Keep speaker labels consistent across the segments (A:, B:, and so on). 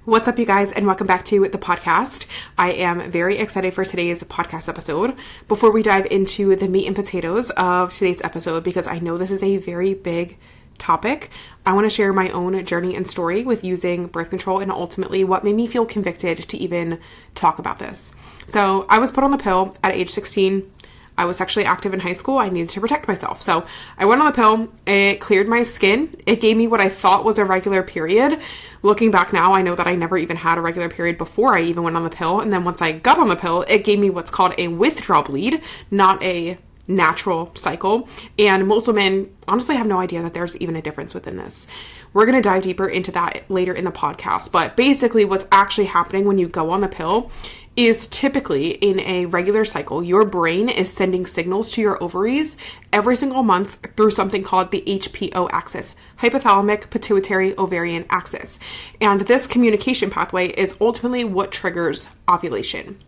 A: What's up, you guys, and welcome back to the podcast. I am very excited for today's podcast episode. Before we dive into the meat and potatoes of today's episode, because I know this is a very big topic, I want to share my own journey and story with using birth control and ultimately what made me feel convicted to even talk about this. So I was put on the pill at age 16. I was sexually active in high school. I needed to protect myself. So I went on the pill. It cleared my skin. It gave me what I thought was a regular period. Looking back now, I know that I never even had a regular period before I even went on the pill. And then once I got on the pill, it gave me what's called a withdrawal bleed, not a natural cycle. And most women honestly have no idea that there's even a difference within this. We're going to dive deeper into that later in the podcast. But basically what's actually happening when you go on the pill is typically in a regular cycle, your brain is sending signals to your ovaries every single month through something called the HPO axis, hypothalamic pituitary ovarian axis. And this communication pathway is ultimately what triggers ovulation.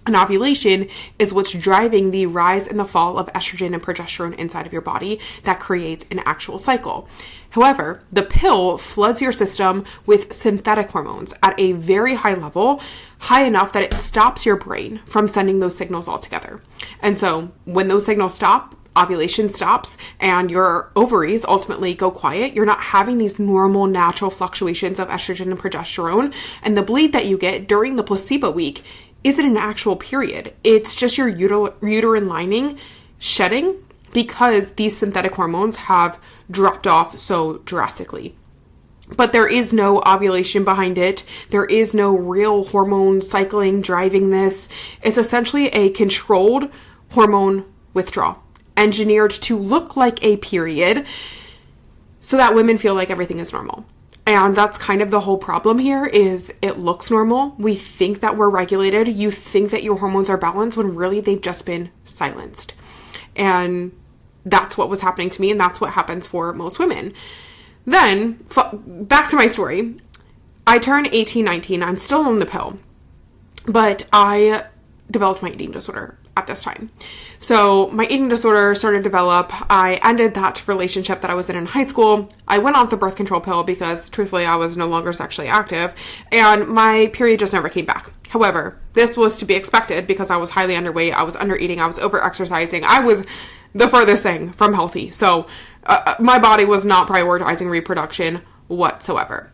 A: And ovulation is what's driving the rise and the fall of estrogen and progesterone inside of your body that creates an actual cycle. However, the pill floods your system with synthetic hormones at a very high level, high enough that it stops your brain from sending those signals altogether. And so when those signals stop, ovulation stops and your ovaries ultimately go quiet. You're not having these normal natural fluctuations of estrogen and progesterone. And the bleed that you get during the placebo week isn't an actual period. It's just your uterine lining shedding because these synthetic hormones have dropped off so drastically. But there is no ovulation behind it. There is no real hormone cycling driving this. It's essentially a controlled hormone withdrawal, engineered to look like a period so that women feel like everything is normal. And that's kind of the whole problem here is it looks normal. We think that we're regulated. You think that your hormones are balanced when really they've just been silenced. And that's what was happening to me. And that's what happens for most women. Then back to my story. I turned 18, 19. I'm still on the pill, but I developed my eating disorder at this time. So my eating disorder started to develop. I ended that relationship that I was in high school. I went off the birth control pill because truthfully, I was no longer sexually active and my period just never came back. However, this was to be expected because I was highly underweight. I was under eating. I was over exercising. I was the furthest thing from healthy. So my body was not prioritizing reproduction whatsoever.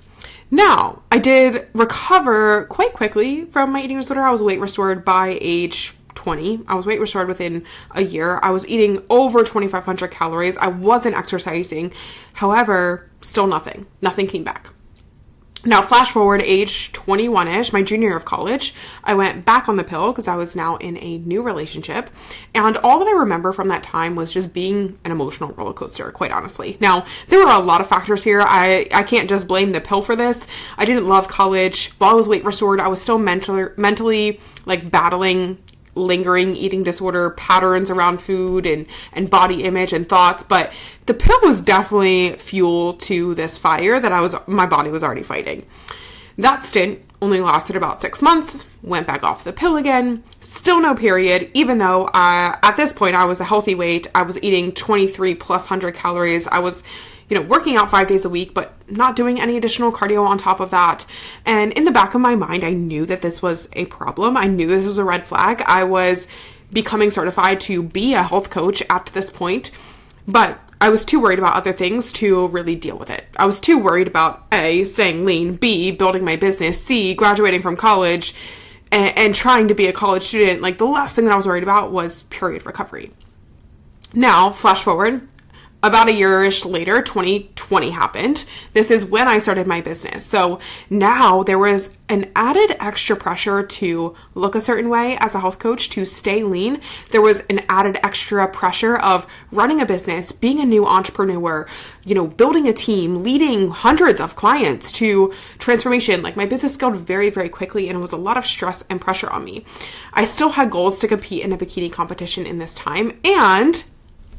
A: Now, I did recover quite quickly from my eating disorder. I was weight restored by age 20. I was weight restored within a year. I was eating over 2,500 calories. I wasn't exercising. However, still nothing. Nothing came back. Now, flash forward age 21-ish, my junior year of college, I went back on the pill because I was now in a new relationship. And all that I remember from that time was just being an emotional roller coaster, quite honestly. Now, there were a lot of factors here. I can't just blame the pill for this. I didn't love college. While I was weight restored, I was still mentally like battling lingering eating disorder patterns around food and body image and thoughts. But the pill was definitely fuel to this fire that my body was already fighting. That stint only lasted about 6 months, went back off the pill again, still no period, even though at this point I was a healthy weight. I was eating 23 plus 100 calories. I was working out 5 days a week, but not doing any additional cardio on top of that. And in the back of my mind, I knew that this was a problem. I knew this was a red flag. I was becoming certified to be a health coach at this point, but I was too worried about other things to really deal with it. I was too worried about A, staying lean, B, building my business, C, graduating from college, and trying to be a college student. Like, the last thing that I was worried about was period recovery. Now, flash forward. About a year-ish later, 2020 happened. This is when I started my business. So now there was an added extra pressure to look a certain way as a health coach, to stay lean. There was an added extra pressure of running a business, being a new entrepreneur, building a team, leading hundreds of clients to transformation. Like, my business scaled very, very quickly and it was a lot of stress and pressure on me. I still had goals to compete in a bikini competition in this time, and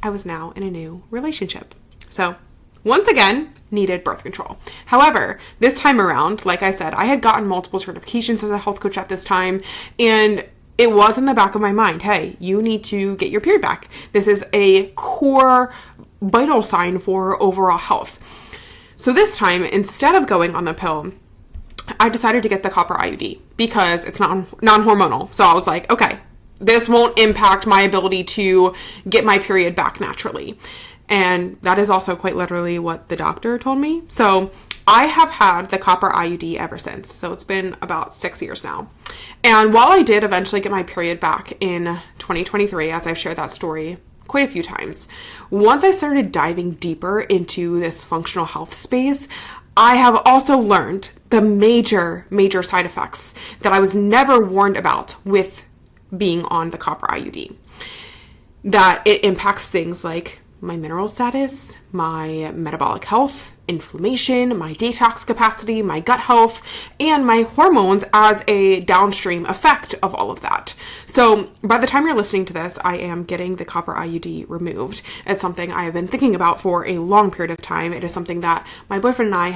A: I was now in a new relationship. So once again, needed birth control. However, this time around, like I said, I had gotten multiple certifications as a health coach at this time, and it was in the back of my mind, hey, you need to get your period back. This is a core vital sign for overall health. So this time, instead of going on the pill, I decided to get the copper IUD because it's non-hormonal. So I was like, okay, this won't impact my ability to get my period back naturally. And that is also quite literally what the doctor told me. So I have had the copper IUD ever since. So it's been about 6 years now. And while I did eventually get my period back in 2023, as I've shared that story quite a few times, once I started diving deeper into this functional health space, I have also learned the major side effects that I was never warned about with being on the copper IUD. That it impacts things like my mineral status, my metabolic health, inflammation, my detox capacity, my gut health, and my hormones as a downstream effect of all of that. So by the time you're listening to this, I am getting the copper IUD removed. It's something I have been thinking about for a long period of time. It is something that my boyfriend and I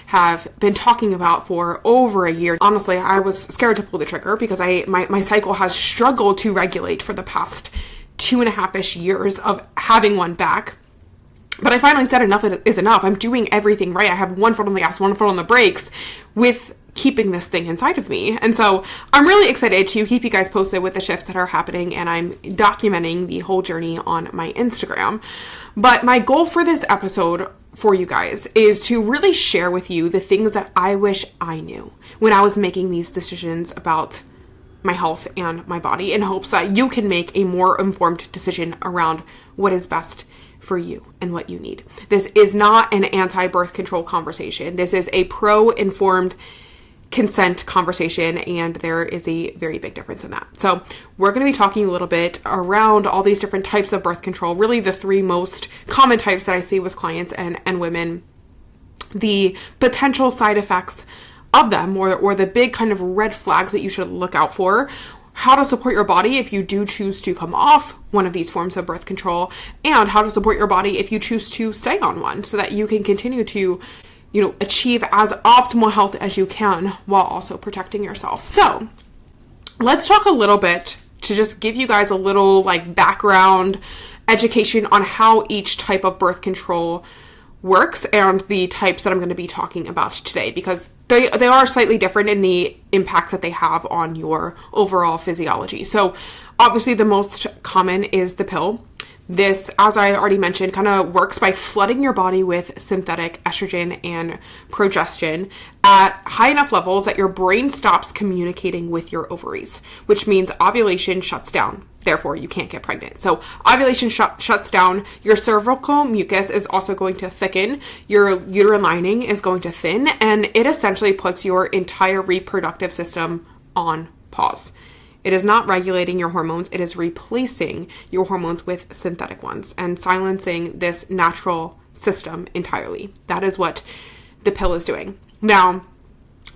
A: have been talking about for over a year. Honestly, I was scared to pull the trigger because my cycle has struggled to regulate for the past 2.5-ish years of having one back. But I finally said enough is enough. I'm doing everything right. I have one foot on the gas, one foot on the brakes with keeping this thing inside of me. And so I'm really excited to keep you guys posted with the shifts that are happening, and I'm documenting the whole journey on my Instagram. But my goal for this episode for you guys is to really share with you the things that I wish I knew when I was making these decisions about my health and my body, in hopes that you can make a more informed decision around what is best for you and what you need. This is not an anti-birth control conversation. This is a pro-informed consent conversation, and there is a very big difference in that. So we're going to be talking a little bit around all these different types of birth control, really the 3 most common types that I see with clients and women, the potential side effects of them, or the big kind of red flags that you should look out for, how to support your body if you do choose to come off one of these forms of birth control, and how to support your body if you choose to stay on one so that you can continue to, achieve as optimal health as you can while also protecting yourself. So let's talk a little bit to just give you guys a little background education on how each type of birth control works and the types that I'm going to be talking about today, because they are slightly different in the impacts that they have on your overall physiology. So obviously the most common is the pill. This, as I already mentioned, kind of works by flooding your body with synthetic estrogen and progestin at high enough levels that your brain stops communicating with your ovaries, which means ovulation shuts down. Therefore, you can't get pregnant. So ovulation shuts down. Your cervical mucus is also going to thicken. Your uterine lining is going to thin, and it essentially puts your entire reproductive system on pause. It is not regulating your hormones. It is replacing your hormones with synthetic ones and silencing this natural system entirely. That is what the pill is doing. Now,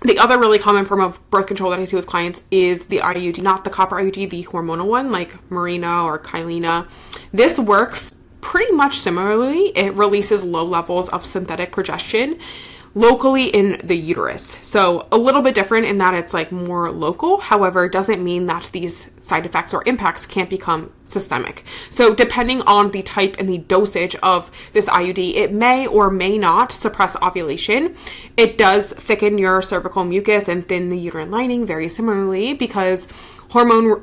A: the other really common form of birth control that I see with clients is the IUD, not the copper IUD, the hormonal one like Mirena or Kyleena. This works pretty much similarly. It releases low levels of synthetic progestin locally in the uterus. So a little bit different in that it's more local. However, it doesn't mean that these side effects or impacts can't become systemic. So depending on the type and the dosage of this IUD, it may or may not suppress ovulation. It does thicken your cervical mucus and thin the uterine lining very similarly because hormone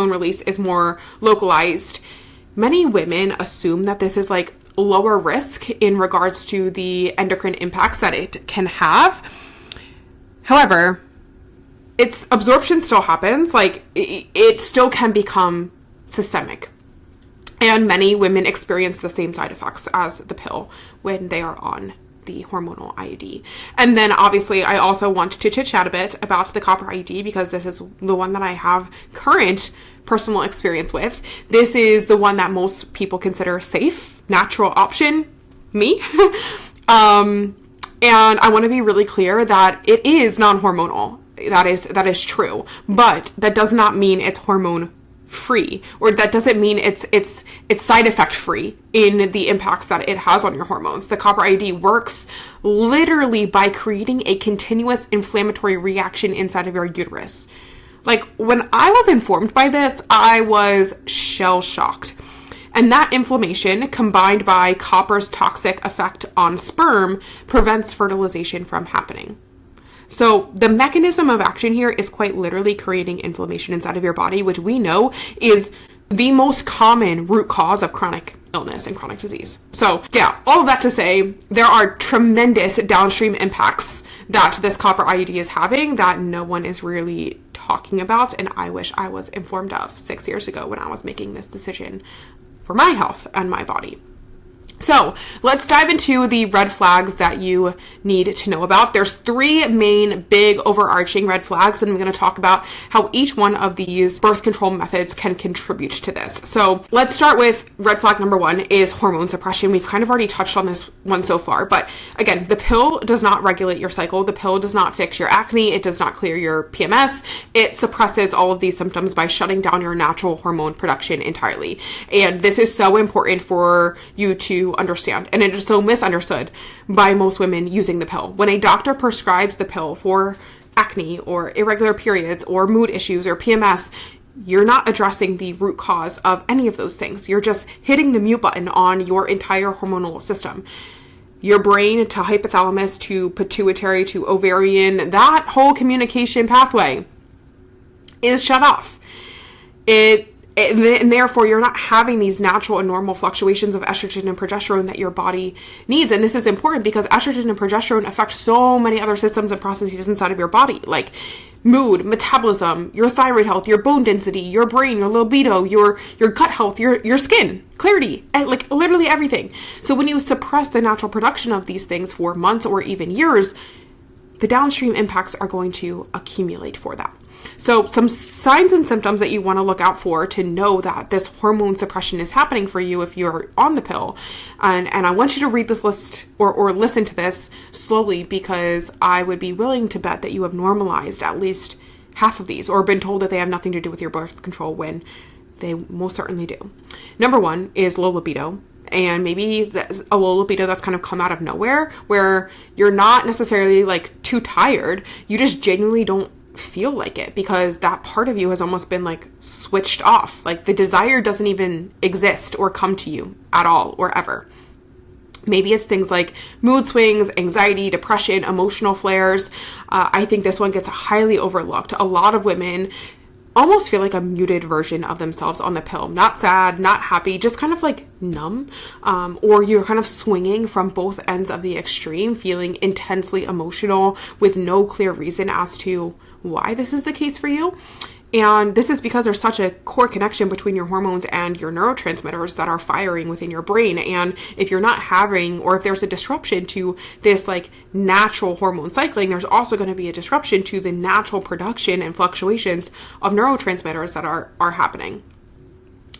A: release is more localized. Many women assume that this is lower risk in regards to the endocrine impacts that it can have. However, its absorption still happens. It still can become systemic. And many women experience the same side effects as the pill when they are on the hormonal IUD. And then obviously I also want to chit chat a bit about the copper IUD because this is the one that I have current personal experience with. This is the one that most people consider safe, natural option, me. And I want to be really clear that it is non-hormonal. That is true, but that does not mean it's hormone free, or that doesn't mean it's side effect free in the impacts that it has on your hormones. The copper IUD works literally by creating a continuous inflammatory reaction inside of your uterus. When I was informed by this, I was shell shocked. And that inflammation, combined by copper's toxic effect on sperm, prevents fertilization from happening. So the mechanism of action here is quite literally creating inflammation inside of your body, which we know is the most common root cause of chronic illness and chronic disease. So yeah, all of that to say, there are tremendous downstream impacts that this copper IUD is having that no one is really talking about, and I wish I was informed of 6 years ago when I was making this decision for my health and my body. So let's dive into the red flags that you need to know about. There's 3 main big overarching red flags, and I'm going to talk about how each one of these birth control methods can contribute to this. So let's start with red flag number 1 is hormone suppression. We've kind of already touched on this one so far, but again, the pill does not regulate your cycle. The pill does not fix your acne. It does not clear your PMS. It suppresses all of these symptoms by shutting down your natural hormone production entirely. And this is so important for you to understand, and it is so misunderstood by most women using the pill. When a doctor prescribes the pill for acne or irregular periods or mood issues or PMS, you're not addressing the root cause of any of those things. You're just hitting the mute button on your entire hormonal system. Your brain to hypothalamus to pituitary to ovarian, that whole communication pathway is shut off. And therefore, you're not having these natural and normal fluctuations of estrogen and progesterone that your body needs. And this is important because estrogen and progesterone affect so many other systems and processes inside of your body, like mood, metabolism, your thyroid health, your bone density, your brain, your libido, your gut health, your skin, clarity, and like literally everything. So when you suppress the natural production of these things for months or even years, the downstream impacts are going to accumulate for that. So some signs and symptoms that you want to look out for to know that this hormone suppression is happening for you if you're on the pill. And I want you to read this list or listen to this slowly, because I would be willing to bet that you have normalized at least half of these or been told that they have nothing to do with your birth control when they most certainly do. Number 1 is low libido. And maybe that's a low libido that's kind of come out of nowhere, where you're not necessarily like too tired. You just genuinely don't feel like it because that part of you has almost been like switched off. Like the desire doesn't even exist or come to you at all or ever. Maybe it's things like mood swings, anxiety, depression, emotional flares. I think this one gets highly overlooked. A lot of women almost feel like a muted version of themselves on the pill. Not sad, not happy, just kind of like numb. Or you're kind of swinging from both ends of the extreme, feeling intensely emotional with no clear reason as to why this is the case for you. And this is because there's such a core connection between your hormones and your neurotransmitters that are firing within your brain. And if you're not having, or if there's a disruption to this like natural hormone cycling, there's also going to be a disruption to the natural production and fluctuations of neurotransmitters that are happening.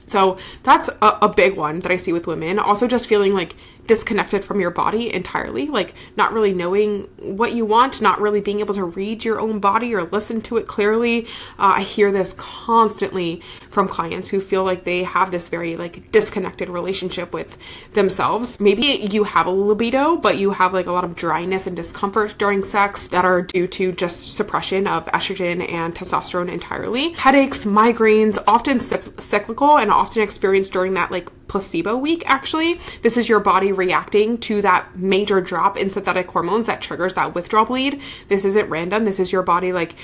A: So that's a big one that I see with women. Also just feeling like disconnected from your body entirely, like not really knowing what you want, not really being able to read your own body or listen to it clearly. I hear this constantly from clients who feel like they have this very like disconnected relationship with themselves. Maybe you have a libido, but you have like a lot of dryness and discomfort during sex that are due to just suppression of estrogen and testosterone entirely. Headaches, migraines, often cyclical and often experienced during that like placebo week. Actually, this is your body reacting to that major drop in synthetic hormones that triggers that withdrawal bleed. This isn't random. This is your body like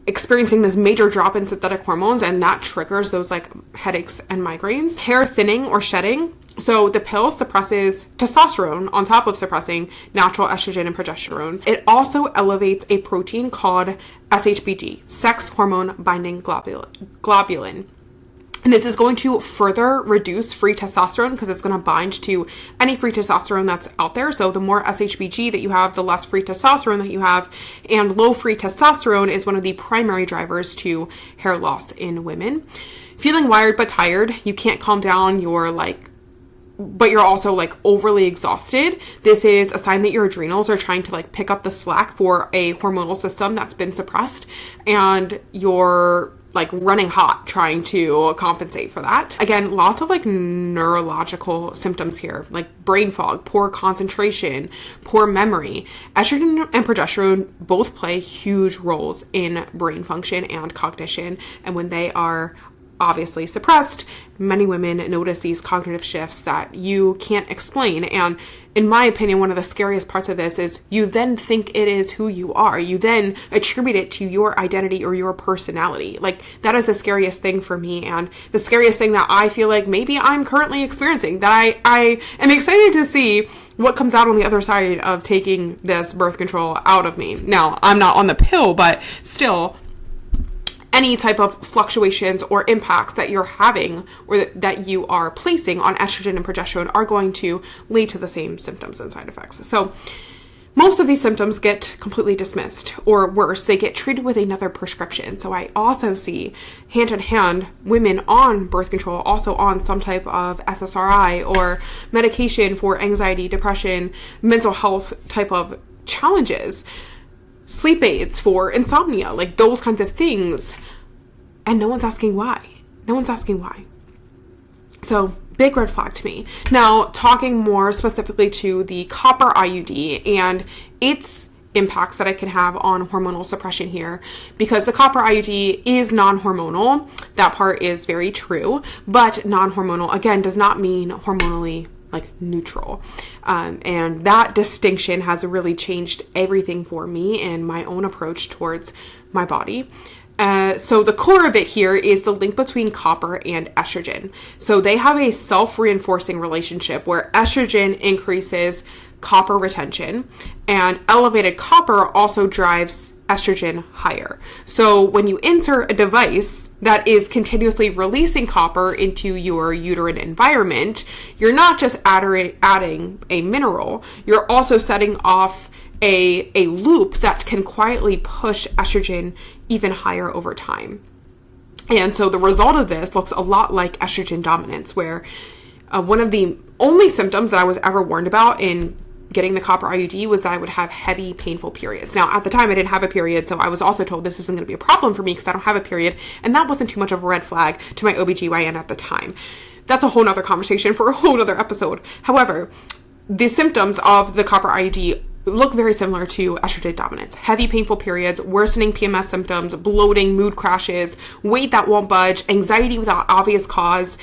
A: experiencing this major drop in synthetic hormones, and that triggers those like headaches and migraines. Hair thinning or shedding. So the pill suppresses testosterone on top of suppressing natural estrogen and progesterone. It also elevates a protein called SHBG, sex hormone binding globulin. And this is going to further reduce free testosterone because it's going to bind to any free testosterone that's out there. So the more SHBG that you have, the less free testosterone that you have. And low free testosterone is one of the primary drivers to hair loss in women. Feeling wired but tired. You can't calm down. But you're also like overly exhausted. This is a sign that your adrenals are trying to like pick up the slack for a hormonal system that's been suppressed, and you're like running hot trying to compensate for that. Again, lots of like neurological symptoms here, like brain fog, poor concentration, poor memory. Estrogen and progesterone both play huge roles in brain function and cognition. And when they are obviously suppressed. Many women notice these cognitive shifts that you can't explain. And in my opinion, one of the scariest parts of this is you then think it is who you are. You then attribute it to your identity or your personality. Like, that is the scariest thing for me, and the scariest thing that I feel like maybe I'm currently experiencing, that I am excited to see what comes out on the other side of taking this birth control out of me. Now, I'm not on the pill, but still, any type of fluctuations or impacts that you're having or that you are placing on estrogen and progesterone are going to lead to the same symptoms and side effects. So most of these symptoms get completely dismissed, or worse, they get treated with another prescription. So I also see hand in hand women on birth control also on some type of SSRI or medication for anxiety, depression, mental health type of challenges, sleep aids for insomnia, like those kinds of things. And no one's asking why. No one's asking why. So big red flag to me. Now, talking more specifically to the copper IUD and its impacts that it can have on hormonal suppression here, because the copper IUD is non-hormonal. That part is very true, but non-hormonal, again, does not mean hormonally like neutral. And that distinction has really changed everything for me and my own approach towards my body. So the core of it here is the link between copper and estrogen. So they have a self-reinforcing relationship where estrogen increases copper retention, and elevated copper also drives estrogen higher. So when you insert a device that is continuously releasing copper into your uterine environment, you're not just adding a mineral, you're also setting off a loop that can quietly push estrogen even higher over time. And so the result of this looks a lot like estrogen dominance, where one of the only symptoms that I was ever warned about in getting the copper IUD was that I would have heavy, painful periods. Now, at the time, I didn't have a period, so I was also told this isn't going to be a problem for me because I don't have a period, and that wasn't too much of a red flag to my OBGYN at the time. That's a whole nother conversation for a whole nother episode. However, the symptoms of the copper IUD look very similar to estrogen dominance. Heavy, painful periods, worsening PMS symptoms, bloating, mood crashes, weight that won't budge, anxiety without obvious cause.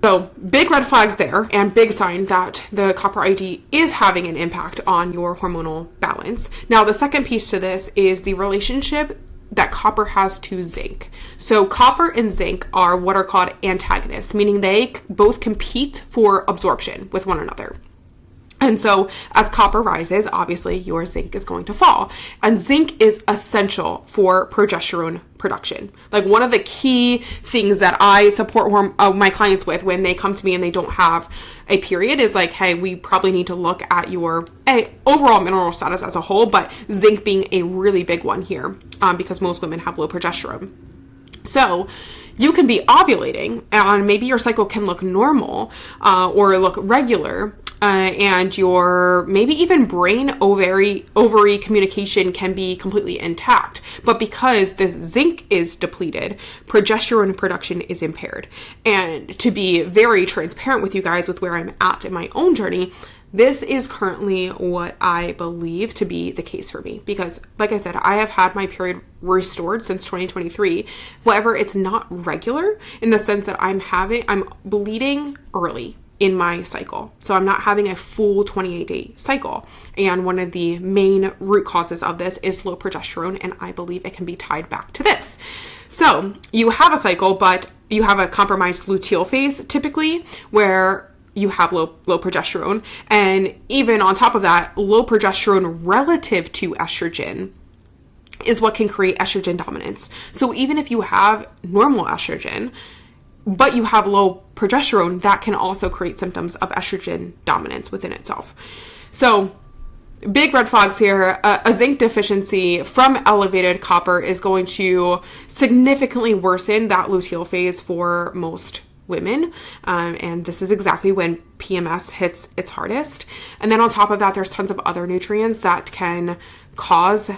A: So big red flags there, and big sign that the copper IUD is having an impact on your hormonal balance. Now, the second piece to this is the relationship that copper has to zinc. So copper and zinc are what are called antagonists, meaning they both compete for absorption with one another. And so as copper rises, obviously your zinc is going to fall. And zinc is essential for progesterone production. Like, one of the key things that I support my clients with when they come to me and they don't have a period is like, hey, we probably need to look at your overall mineral status as a whole, but zinc being a really big one here, because most women have low progesterone. So you can be ovulating and maybe your cycle can look normal or look regular, and your maybe even brain ovary communication can be completely intact. But because this zinc is depleted, progesterone production is impaired. And to be very transparent with you guys with where I'm at in my own journey, this is currently what I believe to be the case for me, because like I said, I have had my period restored since 2023. However, it's not regular in the sense that I'm bleeding early in my cycle. So I'm not having a full 28-day cycle. And one of the main root causes of this is low progesterone, and I believe it can be tied back to this. So you have a cycle, but you have a compromised luteal phase typically, where you have low progesterone. And even on top of that, low progesterone relative to estrogen is what can create estrogen dominance. So even if you have normal estrogen, but you have low progesterone, that can also create symptoms of estrogen dominance within itself. So big red flags here. A zinc deficiency from elevated copper is going to significantly worsen that luteal phase for most women. And this is exactly when PMS hits its hardest. And then on top of that, there's tons of other nutrients that can cause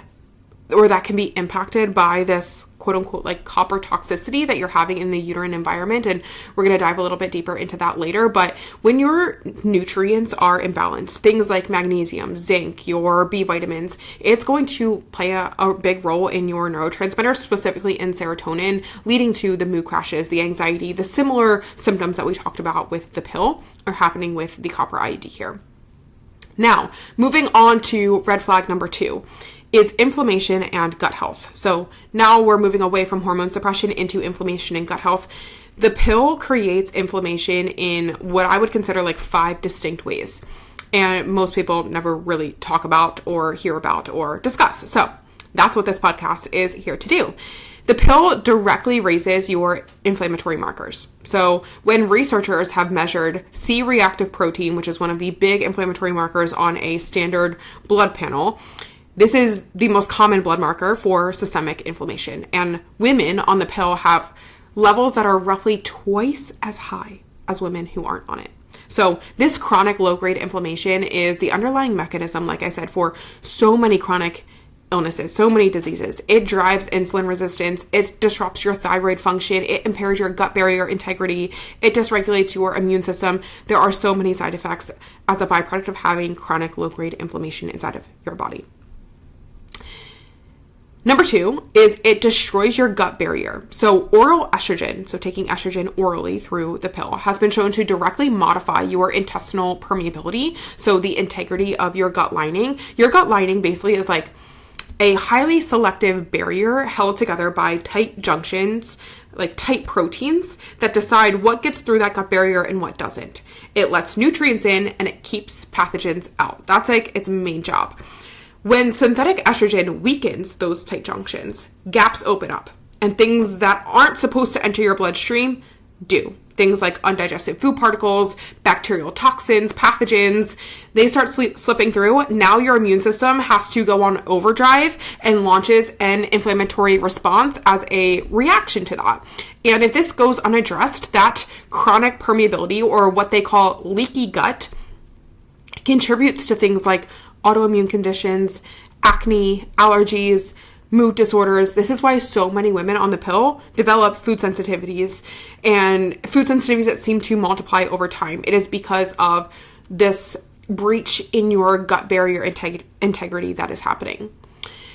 A: or that can be impacted by this quote unquote like copper toxicity that you're having in the uterine environment. And we're going to dive a little bit deeper into that later. But when your nutrients are imbalanced, things like magnesium, zinc, your B vitamins, it's going to play a big role in your neurotransmitters, specifically in serotonin, leading to the mood crashes, the anxiety, the similar symptoms that we talked about with the pill are happening with the copper IUD here. Now, moving on to red flag number 2 is inflammation and gut health. So now we're moving away from hormone suppression into inflammation and gut health. The pill creates inflammation in what I would consider like 5 distinct ways. And most people never really talk about or hear about or discuss. So that's what this podcast is here to do. The pill directly raises your inflammatory markers. So when researchers have measured C-reactive protein, which is one of the big inflammatory markers on a standard blood panel, this is the most common blood marker for systemic inflammation. And women on the pill have levels that are roughly twice as high as women who aren't on it. So this chronic low-grade inflammation is the underlying mechanism, like I said, for so many chronic illnesses, so many diseases. It drives insulin resistance. It disrupts your thyroid function. It impairs your gut barrier integrity. It dysregulates your immune system. There are so many side effects as a byproduct of having chronic low-grade inflammation inside of your body. Number 2 is it destroys your gut barrier. So oral estrogen, so taking estrogen orally through the pill, has been shown to directly modify your intestinal permeability, so the integrity of your gut lining. Your gut lining basically is like a highly selective barrier held together by tight junctions, like tight proteins that decide what gets through that gut barrier and what doesn't. It lets nutrients in and it keeps pathogens out. That's like its main job. When synthetic estrogen weakens those tight junctions, gaps open up, and things that aren't supposed to enter your bloodstream do. Things like undigested food particles, bacterial toxins, pathogens, they start slipping through. Now your immune system has to go on overdrive and launches an inflammatory response as a reaction to that. And if this goes unaddressed, that chronic permeability, or what they call leaky gut, contributes to things like autoimmune conditions, acne, allergies, mood disorders. This is why so many women on the pill develop food sensitivities, and food sensitivities that seem to multiply over time. It is because of this breach in your gut barrier integrity that is happening.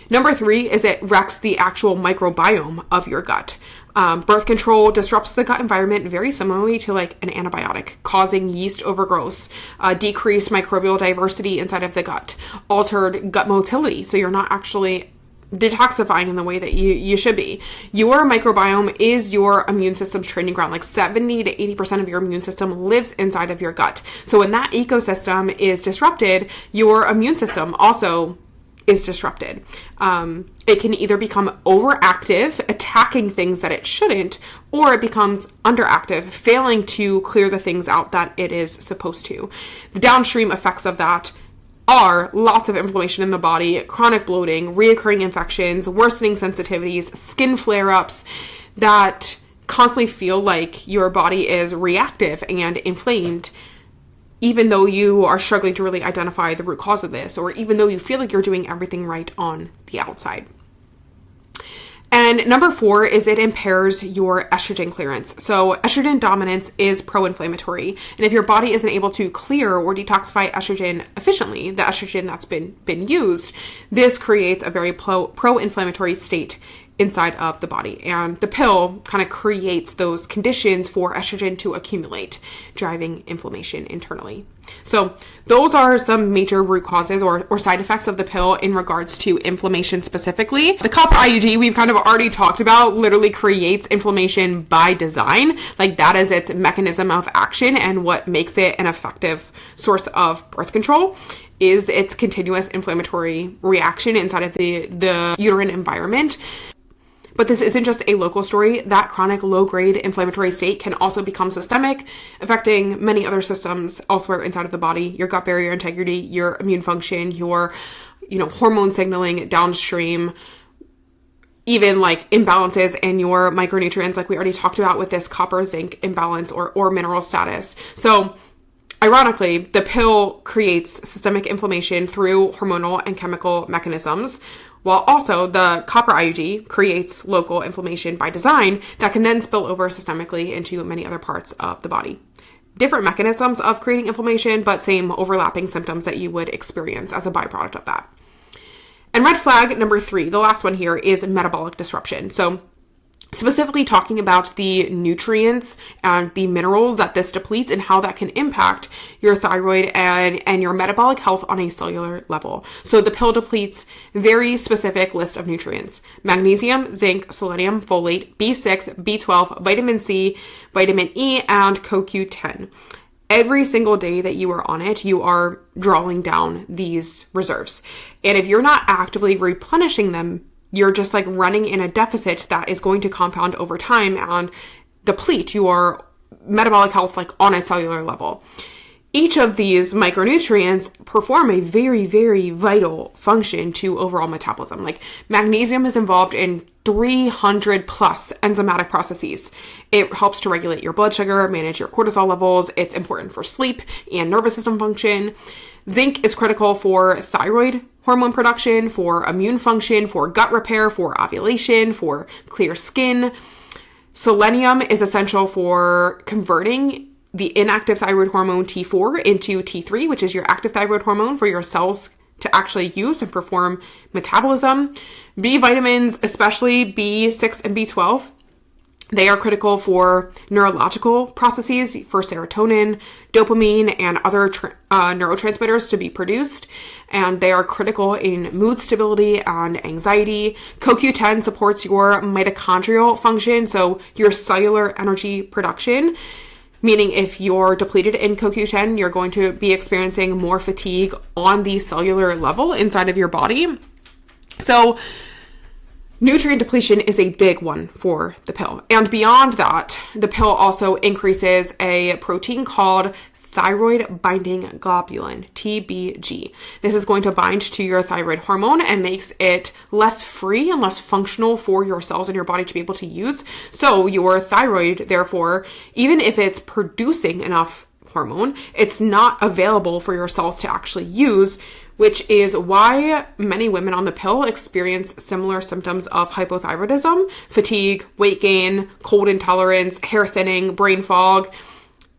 A: Number 3 is it wrecks the actual microbiome of your gut. Birth control disrupts the gut environment very similarly to like an antibiotic, causing yeast overgrowth, decreased microbial diversity inside of the gut, altered gut motility. So you're not actually detoxifying in the way that you should be. Your microbiome is your immune system's training ground. Like 70 to 80% of your immune system lives inside of your gut. So when that ecosystem is disrupted, your immune system also is disrupted. It can either become overactive, attacking things that it shouldn't, or it becomes underactive, failing to clear the things out that it is supposed to. The downstream effects of that are lots of inflammation in the body, chronic bloating, reoccurring infections, worsening sensitivities, skin flare-ups that constantly feel like your body is reactive and inflamed, even though you are struggling to really identify the root cause of this, or even though you feel like you're doing everything right on the outside. And number 4 is it impairs your estrogen clearance. So estrogen dominance is pro-inflammatory. And if your body isn't able to clear or detoxify estrogen efficiently, the estrogen that's been used, this creates a very pro-inflammatory state inside of the body. And the pill kind of creates those conditions for estrogen to accumulate, driving inflammation internally. So those are some major root causes or side effects of the pill in regards to inflammation specifically. The copper IUD we've kind of already talked about literally creates inflammation by design. Like that is its mechanism of action, and what makes it an effective source of birth control is its continuous inflammatory reaction inside of the uterine environment. But this isn't just a local story. That chronic low-grade inflammatory state can also become systemic, affecting many other systems elsewhere inside of the body, your gut barrier integrity, your immune function, your, hormone signaling downstream, even like imbalances in your micronutrients, like we already talked about with this copper zinc imbalance or mineral status. So Ironically, the pill creates systemic inflammation through hormonal and chemical mechanisms, while also the copper IUD creates local inflammation by design that can then spill over systemically into many other parts of the body. Different mechanisms of creating inflammation, but same overlapping symptoms that you would experience as a byproduct of that. And red flag number 3, the last one here, is metabolic disruption. So specifically talking about the nutrients and the minerals that this depletes and how that can impact your thyroid and your metabolic health on a cellular level. So the pill depletes very specific list of nutrients: magnesium, zinc, selenium, folate, B6, B12, vitamin C, vitamin E, and CoQ10. Every single day that you are on it, you are drawing down these reserves. And if you're not actively replenishing them, you're just like running in a deficit that is going to compound over time and deplete your metabolic health like on a cellular level. Each of these micronutrients perform a very, very vital function to overall metabolism. Like magnesium is involved in 300 plus enzymatic processes. It helps to regulate your blood sugar, manage your cortisol levels. It's important for sleep and nervous system function. Zinc is critical for thyroid hormone production, for immune function, for gut repair, for ovulation, for clear skin. Selenium is essential for converting the inactive thyroid hormone T4 into T3, which is your active thyroid hormone for your cells to actually use and perform metabolism. B vitamins, especially B6 and B12, they are critical for neurological processes, for serotonin, dopamine, and other neurotransmitters to be produced. And they are critical in mood stability and anxiety. CoQ10 supports your mitochondrial function, so your cellular energy production. Meaning if you're depleted in CoQ10, you're going to be experiencing more fatigue on the cellular level inside of your body. So nutrient depletion is a big one for the pill. And beyond that, the pill also increases a protein called thyroid binding globulin, TBG. This is going to bind to your thyroid hormone and makes it less free and less functional for your cells in your body to be able to use. So your thyroid, therefore, even if it's producing enough hormone, it's not available for your cells to actually use, which is why many women on the pill experience similar symptoms of hypothyroidism: fatigue, weight gain, cold intolerance, hair thinning, brain fog.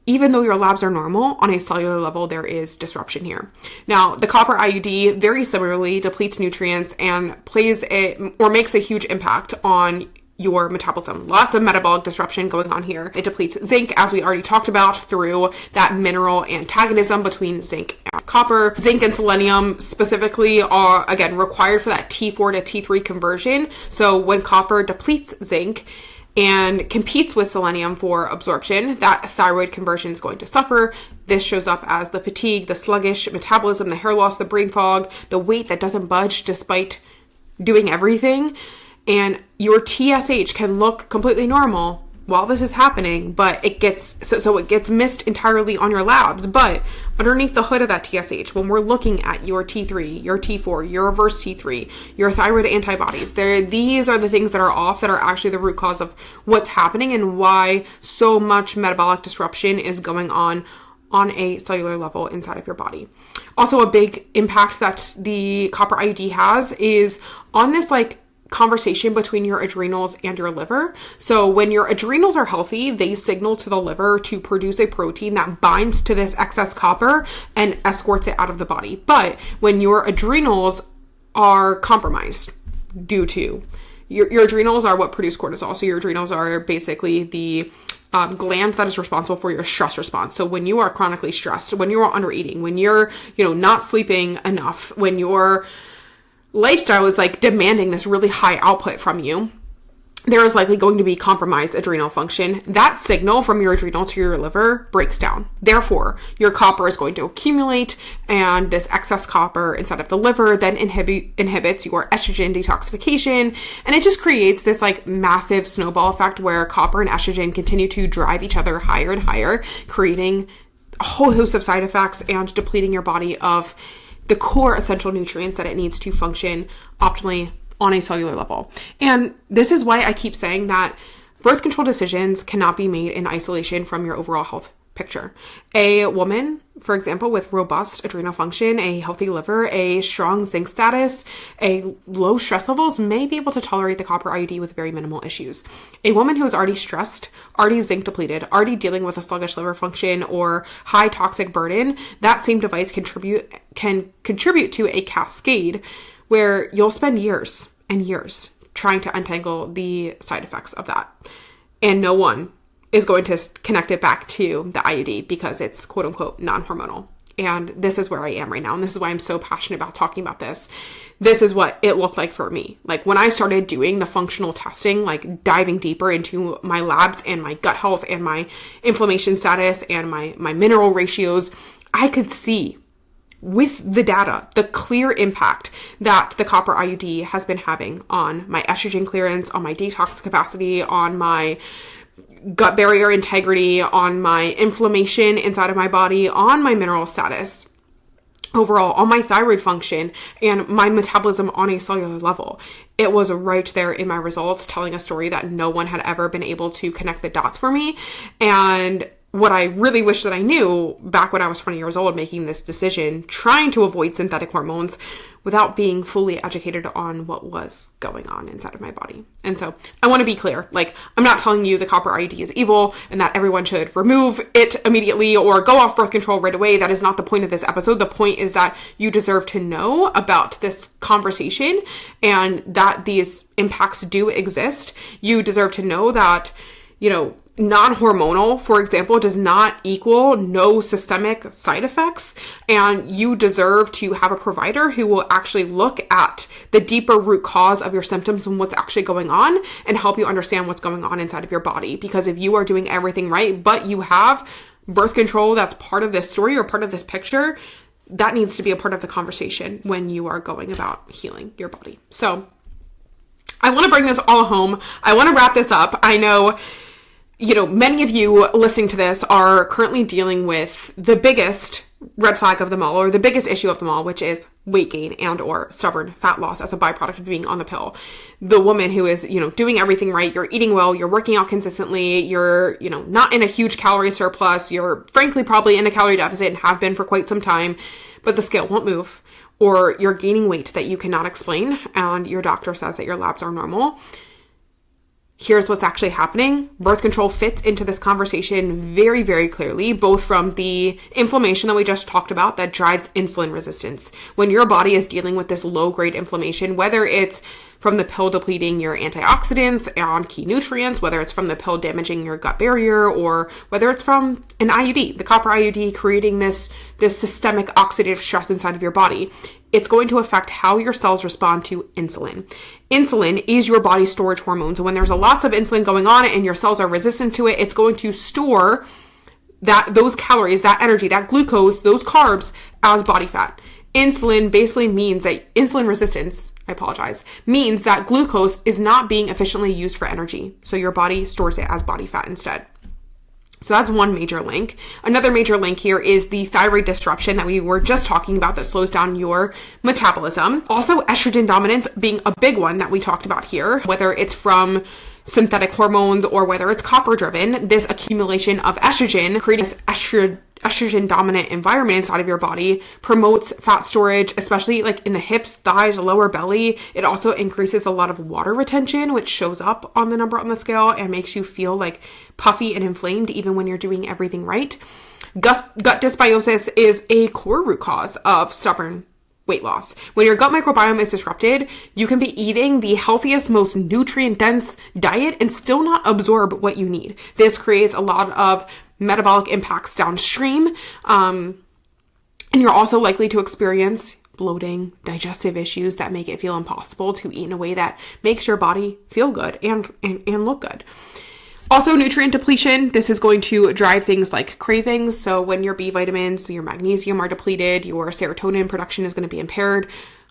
A: Even though your labs are normal, on a cellular level, there is disruption here. Now, the copper IUD very similarly depletes nutrients and makes a huge impact on your metabolism. Lots of metabolic disruption going on here. It depletes zinc, as we already talked about, through that mineral antagonism between zinc and copper. Zinc and selenium specifically are, again, required for that T4 to T3 conversion. So when copper depletes zinc and competes with selenium for absorption, that thyroid conversion is going to suffer. This shows up as the fatigue, the sluggish metabolism, the hair loss, the brain fog, the weight that doesn't budge despite doing everything. And your TSH can look completely normal while this is happening, but it gets missed entirely on your labs. But underneath the hood of that TSH, when we're looking at your T3, your T4, your reverse T3, your thyroid antibodies, these are the things that are off, that are actually the root cause of what's happening and why so much metabolic disruption is going on a cellular level inside of your body. Also, a big impact that the copper IUD has is on this conversation between your adrenals and your liver. So when your adrenals are healthy, they signal to the liver to produce a protein that binds to this excess copper and escorts it out of the body. But when your adrenals are compromised due to your adrenals are what produce cortisol. So your adrenals are basically the gland that is responsible for your stress response. So when you are chronically stressed, when you are under eating, when you're, not sleeping enough, when your lifestyle is demanding this really high output from you, there is likely going to be compromised adrenal function. That signal from your adrenal to your liver breaks down. Therefore, your copper is going to accumulate, and this excess copper inside of the liver then inhibits your estrogen detoxification. And it just creates this massive snowball effect where copper and estrogen continue to drive each other higher and higher, creating a whole host of side effects and depleting your body of the core essential nutrients that it needs to function optimally on a cellular level. And this is why I keep saying that birth control decisions cannot be made in isolation from your overall health picture. A woman, for example, with robust adrenal function, a healthy liver, a strong zinc status, a low stress levels may be able to tolerate the copper IUD with very minimal issues. A woman who is already stressed, already zinc depleted, already dealing with a sluggish liver function or high toxic burden, that same device can contribute to a cascade where you'll spend years and years trying to untangle the side effects of that. And no one is going to connect it back to the IUD because it's quote unquote non-hormonal. And this is where I am right now. And this is why I'm so passionate about talking about this. This is what it looked like for me. Like when I started doing the functional testing, like diving deeper into my labs and my gut health and my inflammation status and my mineral ratios, I could see with the data, the clear impact that the copper IUD has been having on my estrogen clearance, on my detox capacity, on my gut barrier integrity, on my inflammation inside of my body, on my mineral status, overall, on my thyroid function, and my metabolism on a cellular level. It was right there in my results, telling a story that no one had ever been able to connect the dots for me. And what I really wish that I knew back when I was 20 years old, making this decision, trying to avoid synthetic hormones without being fully educated on what was going on inside of my body. And so I want to be clear, like, I'm not telling you the copper IUD is evil and that everyone should remove it immediately or go off birth control right away. That is not the point of this episode. The point is that you deserve to know about this conversation and that these impacts do exist. You deserve to know that, non-hormonal, for example, does not equal no systemic side effects. And you deserve to have a provider who will actually look at the deeper root cause of your symptoms and what's actually going on and help you understand what's going on inside of your body. Because if you are doing everything right, but you have birth control that's part of this story or part of this picture, that needs to be a part of the conversation when you are going about healing your body. So I want to bring this all home. I want to wrap this up. I know many of you listening to this are currently dealing with the biggest red flag of them all, or the biggest issue of them all, which is weight gain and or stubborn fat loss as a byproduct of being on the pill. The woman who is, doing everything right, you're eating well, you're working out consistently, you're, not in a huge calorie surplus, you're frankly probably in a calorie deficit and have been for quite some time, but the scale won't move, or you're gaining weight that you cannot explain and your doctor says that your labs are normal. Here's what's actually happening. Birth control fits into this conversation very, very clearly, both from the inflammation that we just talked about that drives insulin resistance. When your body is dealing with this low-grade inflammation, whether it's from the pill depleting your antioxidants and key nutrients, whether it's from the pill damaging your gut barrier, or whether it's from an IUD, the copper IUD creating this systemic oxidative stress inside of your body, it's going to affect how your cells respond to insulin. Insulin is your body's storage hormone. So when there's lots of insulin going on and your cells are resistant to it, it's going to store those calories, that energy, that glucose, those carbs as body fat. Insulin basically means that insulin resistance, means that glucose is not being efficiently used for energy. So your body stores it as body fat instead. So that's one major link. Another major link here is the thyroid disruption that we were just talking about that slows down your metabolism. Also, estrogen dominance being a big one that we talked about here, whether it's from synthetic hormones or whether it's copper driven, this accumulation of estrogen, creating this estrogen dominant environment inside of your body, promotes fat storage, especially like in the hips, thighs, lower belly. It also increases a lot of water retention, which shows up on the number on the scale and makes you feel like puffy and inflamed even when you're doing everything right. Gut dysbiosis is a core root cause of stubborn weight loss. When your gut microbiome is disrupted, you can be eating the healthiest, most nutrient-dense diet and still not absorb what you need. This creates a lot of metabolic impacts downstream, and you're also likely to experience bloating, digestive issues that make it feel impossible to eat in a way that makes your body feel good and look good. Also, nutrient depletion. This is going to drive things like cravings. So when your B vitamins, your magnesium are depleted, your serotonin production is going to be impaired,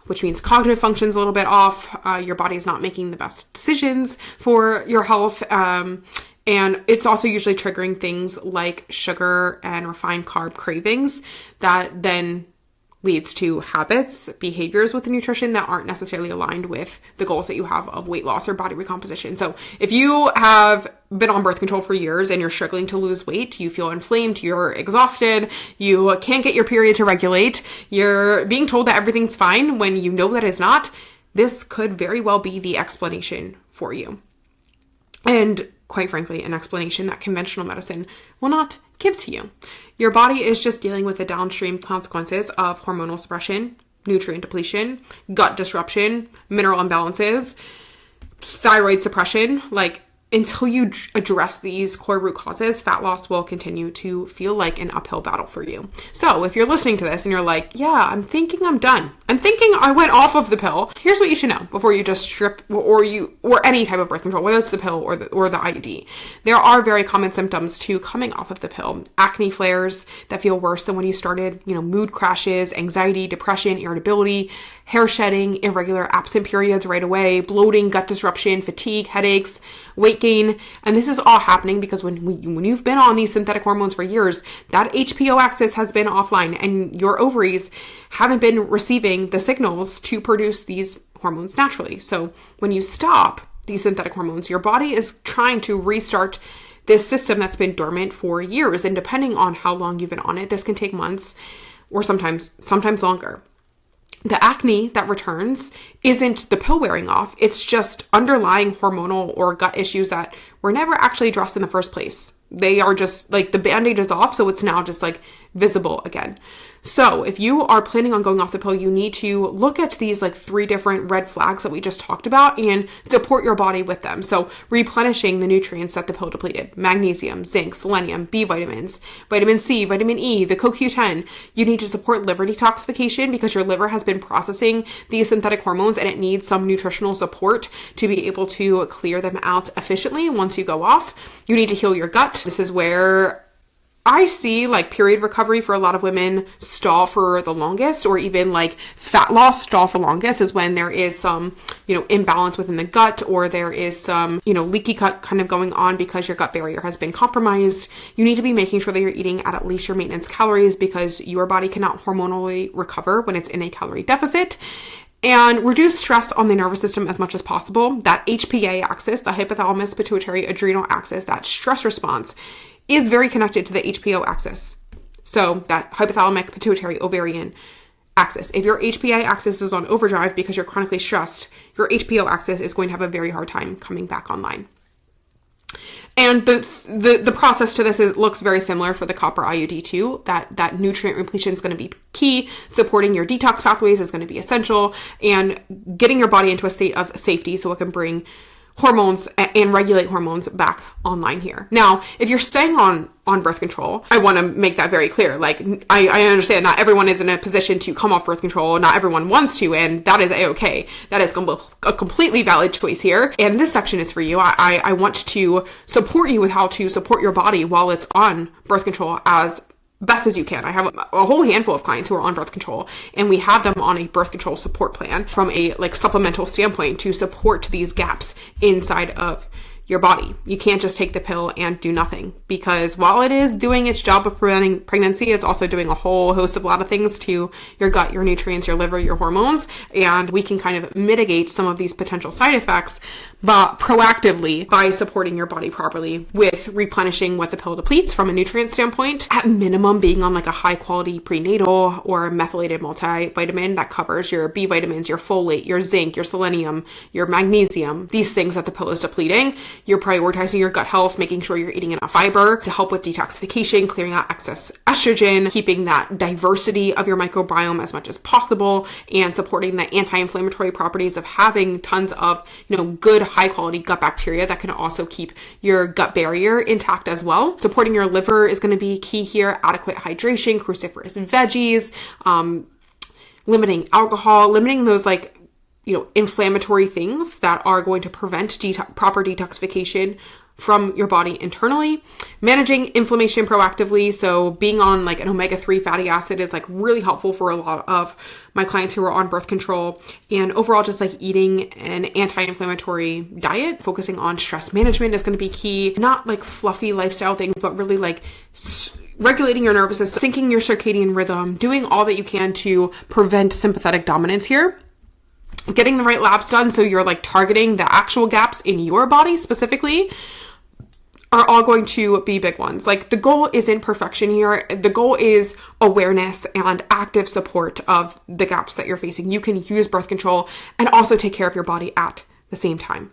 A: which means cognitive function is a little bit off. Your body's not making the best decisions for your health. And it's also usually triggering things like sugar and refined carb cravings that then leads to habits, behaviors with the nutrition that aren't necessarily aligned with the goals that you have of weight loss or body recomposition. So if you have been on birth control for years and you're struggling to lose weight, you feel inflamed, you're exhausted, you can't get your period to regulate, you're being told that everything's fine when you know that it's not, this could very well be the explanation for you. And quite frankly, an explanation that conventional medicine will not give to you. Your body is just dealing with the downstream consequences of hormonal suppression, nutrient depletion, gut disruption, mineral imbalances, thyroid suppression. Like, until you address these core root causes, fat loss will continue to feel like an uphill battle for you. So if you're listening to this and you're like, yeah, I'm thinking I'm done. I'm thinking I went off of the pill. Here's what you should know before you just strip or any type of birth control, whether it's the pill or the IUD. There are very common symptoms to coming off of the pill. Acne flares that feel worse than when you started, mood crashes, anxiety, depression, irritability, hair shedding, irregular absent periods right away, bloating, gut disruption, fatigue, headaches, weight gain. And this is all happening because when you've been on these synthetic hormones for years, that HPO axis has been offline and your ovaries haven't been receiving the signals to produce these hormones naturally. So when you stop these synthetic hormones, your body is trying to restart this system that's been dormant for years. And depending on how long you've been on it, this can take months or sometimes longer. The acne that returns isn't the pill wearing off. It's just underlying hormonal or gut issues that were never actually addressed in the first place. They are just like the band-aid is off, so it's now just like visible again. So if you are planning on going off the pill, you need to look at these like 3 different red flags that we just talked about and support your body with them. So replenishing the nutrients that the pill depleted: magnesium, zinc, selenium, B vitamins, vitamin C, vitamin E, the CoQ10. You need to support liver detoxification because your liver has been processing these synthetic hormones and it needs some nutritional support to be able to clear them out efficiently once you go off. You need to heal your gut. This is where I see like period recovery for a lot of women stall for the longest, or even like fat loss stall for longest, is when there is some, imbalance within the gut, or there is some, leaky gut kind of going on because your gut barrier has been compromised. You need to be making sure that you're eating at least your maintenance calories because your body cannot hormonally recover when it's in a calorie deficit. And reduce stress on the nervous system as much as possible. That HPA axis, the hypothalamus pituitary adrenal axis, that stress response is very connected to the HPO axis. So that hypothalamic pituitary ovarian axis. If your HPA axis is on overdrive because you're chronically stressed, your HPO axis is going to have a very hard time coming back online. And the process to this looks very similar for the copper IUD too. That nutrient repletion is going to be key. Supporting your detox pathways is going to be essential, and getting your body into a state of safety so it can bring hormones and regulate hormones back online here. Now, if you're staying on birth control, I want to make that very clear. Like, I understand not everyone is in a position to come off birth control. Not everyone wants to, and that is a-okay. That is a completely valid choice here. And this section is for you. I want to support you with how to support your body while it's on birth control as best as you can. I have a whole handful of clients who are on birth control, and we have them on a birth control support plan from a supplemental standpoint to support these gaps inside of your body. You can't just take the pill and do nothing, because while it is doing its job of preventing pregnancy, it's also doing a whole host of a lot of things to your gut, your nutrients, your liver, your hormones, and we can kind of mitigate some of these potential side effects but proactively by supporting your body properly with replenishing what the pill depletes from a nutrient standpoint. At minimum, being on like a high quality prenatal or methylated multivitamin that covers your B vitamins, your folate, your zinc, your selenium, your magnesium, these things that the pill is depleting. You're prioritizing your gut health, making sure you're eating enough fiber to help with detoxification, clearing out excess estrogen, keeping that diversity of your microbiome as much as possible, and supporting the anti-inflammatory properties of having tons of, good high quality gut bacteria that can also keep your gut barrier intact as well. Supporting your liver is going to be key here. Adequate hydration, cruciferous veggies, limiting alcohol, limiting those inflammatory things that are going to prevent proper detoxification from your body internally. Managing inflammation proactively. So being on an omega-3 fatty acid is really helpful for a lot of my clients who are on birth control. And overall, just eating an anti-inflammatory diet, focusing on stress management is going to be key. Not fluffy lifestyle things, but really regulating your nervous system, syncing your circadian rhythm, doing all that you can to prevent sympathetic dominance here. Getting the right labs done so you're like targeting the actual gaps in your body specifically are all going to be big ones. Like the goal isn't perfection here. The goal is awareness and active support of the gaps that you're facing. You can use birth control and also take care of your body at the same time.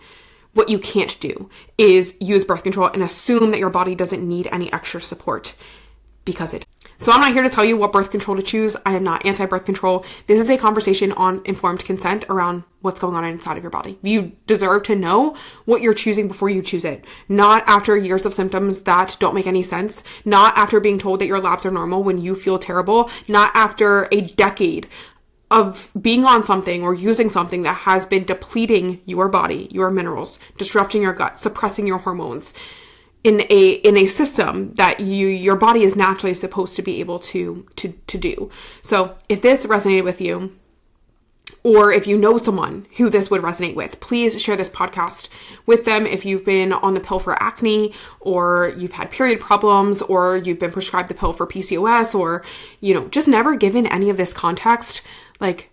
A: What you can't do is use birth control and assume that your body doesn't need any extra support, because it. So I'm not here to tell you what birth control to choose. I am not anti-birth control. This is a conversation on informed consent around what's going on inside of your body. You deserve to know what you're choosing before you choose it. Not after years of symptoms that don't make any sense. Not after being told that your labs are normal when you feel terrible. Not after a decade of being on something or using something that has been depleting your body, your minerals, disrupting your gut, suppressing your hormones in a system that your body is naturally supposed to be able to do. So if this resonated with you, or if you know someone who this would resonate with, please share this podcast with them. If you've been on the pill for acne, or you've had period problems, or you've been prescribed the pill for PCOS, or, just never given any of this context, like,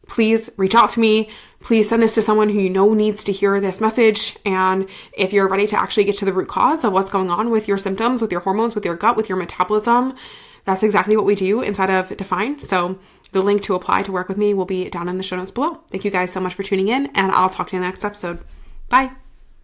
A: please reach out to me. Please send this to someone who you know needs to hear this message. And if you're ready to actually get to the root cause of what's going on with your symptoms, with your hormones, with your gut, with your metabolism, that's exactly what we do inside of Define. So the link to apply to work with me will be down in the show notes below. Thank you guys so much for tuning in, and I'll talk to you in the next episode. Bye.